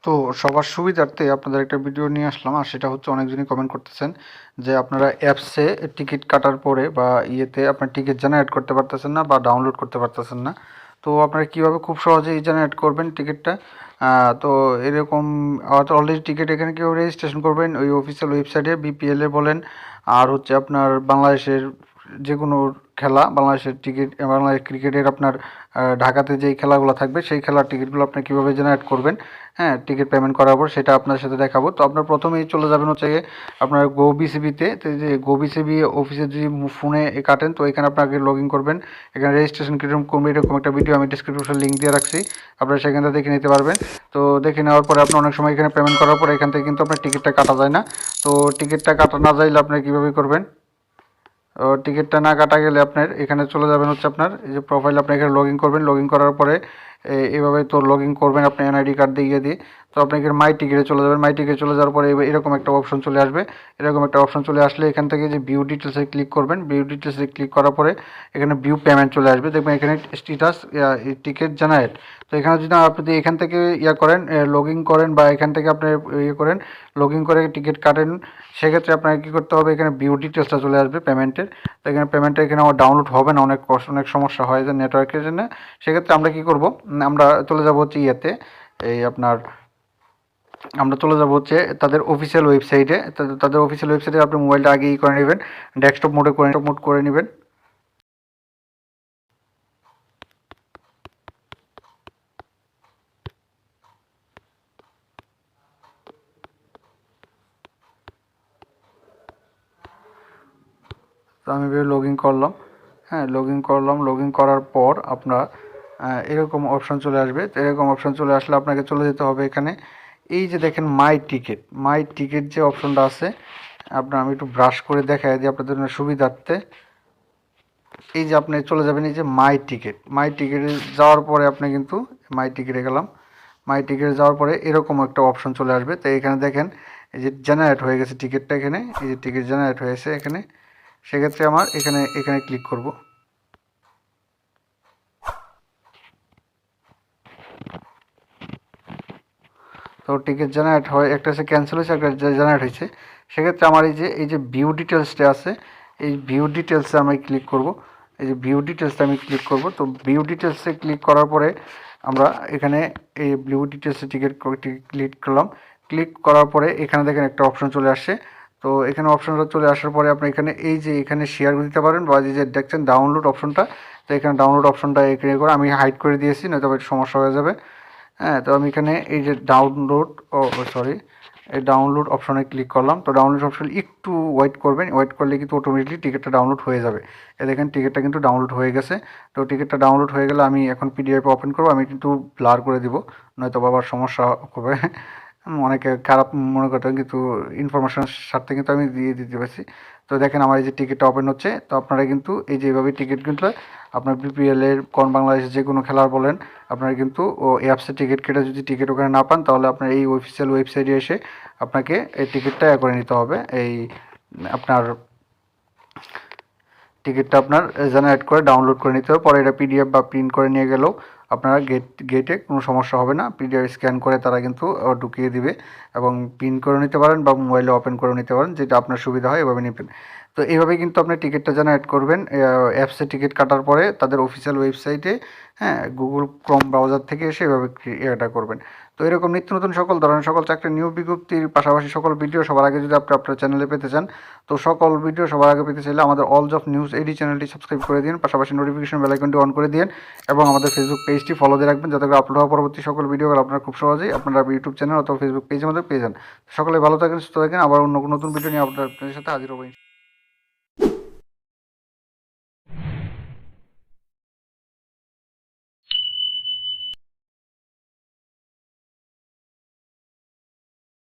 তো সবার সুবিধার্থে আপনাদের একটা ভিডিও নিয়ে আসলাম, আর সেটা হচ্ছে অনেকজনই কমেন্ট করতেছেন যে আপনারা অ্যাপসে টিকিট কাটার পরে বা ইয়েতে আপনার টিকিট জেনারেট করতে পারতেছেন না বা ডাউনলোড করতে পারতেছেন না। তো আপনারা কীভাবে খুব সহজেই জেনারেট করবেন টিকিটটা, তো এরকম অলরেডি টিকিট এখানে কীভাবে রেজিস্ট্রেশন করবেন ওই অফিসিয়াল ওয়েবসাইটে বিপিএলে বলেন, আর হচ্ছে আপনার বাংলাদেশের যে কোনো খেলা, বাংলাদেশের টিকিট, বাংলাদেশ ক্রিকেটের আপনার ঢাকাতে যেই খেলাগুলো থাকবে সেই খেলার টিকিটগুলো আপনি কীভাবে জেনারেট করবেন, হ্যাঁ, টিকিট পেমেন্ট করার পর সেটা আপনার সাথে দেখাবো। তো আপনার প্রথমেই চলে যাবেন হচ্ছে আপনার গো বিসিবিতে। তো যে গো বিসিবি অফিসে যদি ফোনে কাটেন তো এখানে আপনাকে লগ ইন করবেন। এখানে রেজিস্ট্রেশন কীরকম করবে এরকম একটা ভিডিও আমি ডিসক্রিপশন লিঙ্ক দিয়ে রাখছি, আপনারা সেখান থেকে দেখে নিতে পারবেন। তো দেখে নেওয়ার পরে আপনার অনেক সময় এখানে পেমেন্ট করার পরে এখান থেকে কিন্তু আপনার টিকিটটা কাটা যায় না। তো টিকিটটা কাটা না যাইলে আপনি কীভাবে করবেন, টিকিটটা না কাটা গেলে আপনার এখানে চলে যাবেন হচ্ছে আপনার এই যে প্রোফাইল, আপনি এখানে লগ ইন করবেন। লগ ইন করার পরে এভাবে তো লগ ইন করবেন আপনি এনআইডি কার্ড দিয়ে তো আপনি এখানে মাই টিকিটে চলে যাবেন। মাই টিকিটে চলে যাওয়ার পরে এরকম একটা অপশন চলে আসবে। এরকম একটা অপশন চলে আসলে এখান থেকে যে ভিউ ডিটেলসে ক্লিক করবেন। ভিউ ডিটেলসে ক্লিক করার পরে এখানে ভিউ পেমেন্ট চলে আসবে, দেখবেন এখানে স্ট্যাটাস টিকিট জেনারেট। তো এখানে যদি আপনি এখান থেকে করেন, লগ ইন করেন বা এখান থেকে আপনি করেন লগ ইন করে টিকিট কাটেন, সেক্ষেত্রে আপনাকে কী করতে হবে, এখানে ভিউ ডিটেলসটা চলে আসবে পেমেন্টের। তো এখানে পেমেন্টটা এখানে আমার ডাউনলোড হবে না, অনেক সমস্যা হয় যে নেটওয়ার্কের জন্য। সেক্ষেত্রে আমরা কী করব, আমরা চলে যাব হচ্ছে আপনার আমরা চলে যাব হচ্ছে তাদের অফিসিয়াল ওয়েবসাইটে। তাদের অফিসিয়াল ওয়েবসাইটে আপনি মোবাইলটা আগে করে নেবেন, ডেস্কটপ মোড করে নেবেন। তো আমি লগ ইন করলাম, হ্যাঁ, লগ ইন করার পর আপনার এরকম অপশান চলে আসবে। তো এরকম অপশান চলে আসলে আপনাকে চলে যেতে হবে এখানে, এই যে দেখেন মাই টিকিট যে অপশনটা আছে, আমি একটু ব্রাশ করে দেখাই দিই আপনাদের জন্য সুবিধার্থে। এই যে আপনি চলে যাবেন এই যে মাই টিকিটে যাওয়ার পরে আপনি কিন্তু মাই টিকিটে গেলাম। মাই টিকিটে যাওয়ার পরে এরকম একটা অপশন চলে আসবে। তো এখানে দেখেন এই যে জেনারেট হয়ে গেছে টিকিটটা, এখানে এই যে টিকিট জেনারেট হয়েছে এখানে। সেক্ষেত্রে আমার এখানে ক্লিক করব। তো টিকিট জেনারেট হয়, একটা হচ্ছে ক্যান্সেল হয়েছে, একটা জেনারেট হয়েছে। সেক্ষেত্রে আমার এই যে ভিউ ডিটেলসটা আছে, এই ভিউ ডিটেলসে আমি ক্লিক করব। এই যে ভিউ ডিটেলসে আমি ক্লিক করব। তো ভিউ ডিটেলসে ক্লিক করার পরে আমরা এখানে এই ভিউ ডিটেলসে ক্লিক করলাম। ক্লিক করার পরে এখানে দেখেন একটা অপশন চলে আসছে। তো এখানে অপশনটা চলে আসার পরে আপনি এখানে শেয়ার দিতে পারেন, বা যে দেখছেন ডাউনলোড অপশনটা, তো এখানে ডাউনলোড অপশনটা এখানে করে আমি হাইড করে দিয়েছি, নয়তো একটু সমস্যা হয়ে যাবে। হ্যাঁ, তো আমি এখানে এই যে এই ডাউনলোড অপশনে ক্লিক করলাম। তো ডাউনলোড অপশন একটু ওয়েট করবেন, ওয়েট করলে কিন্তু অটোমেটিকলি টিকিটটা ডাউনলোড হয়ে যাবে। দেখেন টিকিটটা কিন্তু ডাউনলোড হয়ে গেছে। তো টিকিটটা ডাউনলোড হয়ে গেলে আমি এখন পিডিএফ ওপেন করবো, আমি কিন্তু ব্লার করে দিব, নয়তো আবার সমস্যা হবে। অনেকে খারাপ মনে করতেন, কিন্তু ইনফরমেশনের স্বার্থে কিন্তু আমি দিয়ে দিতে পারছি। তো দেখেন আমার এই যে টিকিটটা ওপেন হচ্ছে। তো আপনারা কিন্তু এই যে এইভাবে টিকিট কিন্তু আপনার বিপিএলের বাংলাদেশের যে কোনো খেলার বলেন, আপনারা কিন্তু অ্যাপসে টিকিট কেটে যদি টিকিট ওখানে না পান, তাহলে আপনার এই অফিসিয়াল ওয়েবসাইটে এসে আপনাকে এই টিকিটটা করে নিতে হবে। আপনার টিকিটটা আপনার জেনারেট করে ডাউনলোড করে নিতে হবে। পরে এটা পিডিএফ বা প্রিন্ট করে নিয়ে গেলেও আপনারা গেটে কোনো সমস্যা হবে না। পিডিএফ স্ক্যান করে তারা কিন্তু ঢুকিয়ে দিবে, এবং প্রিন্ট করে নিতে পারেন বা মোবাইলে ওপেন করে নিতে পারেন, যেটা আপনার সুবিধা হয় এভাবে নেবেন। তো এইভাবে কিন্তু আপনি টিকিটটা জেনারেট করবেন অ্যাপসে টিকিট কাটার পরে তাদের অফিসিয়াল ওয়েবসাইটে, হ্যাঁ, গুগল ক্রোম ব্রাউজার থেকে এসে এভাবে এটা করবেন। তো এরকম নিত্য নতুন সকল ধরনের সকল চাকরির নিয়োগ বিজ্ঞপ্তির পাশাপাশি সকল ভিডিও সবার আগে যদি আপনি আপনার চ্যানেলে পেতে চান, তো সকল ভিডিও সবার আগে পেতে চাইলে আমাদের অল জব নিউজ এডি চ্যানেলটি সাবস্ক্রাইব করে দিন, পাশাপাশি নোটিফিকেশন বেল আইকনটি অন করে দিন, এবং আমাদের ফেসবুক পেজটি ফলো দিয়ে রাখবেন, যাতে করে আপলোড হওয়া পরবর্তী সকল ভিডিওগুলো আপনারা খুব সহজেই আপনারা ইউটিউব চ্যানেল অথবা ফেসবুক পেজের মধ্যে পেয়ে যান। সকলে ভালো থাকেন, সুস্থ থাকেন, আবার অন্য নতুন ভিডিও নিয়ে আপনাদের সাথে হাজির হবো।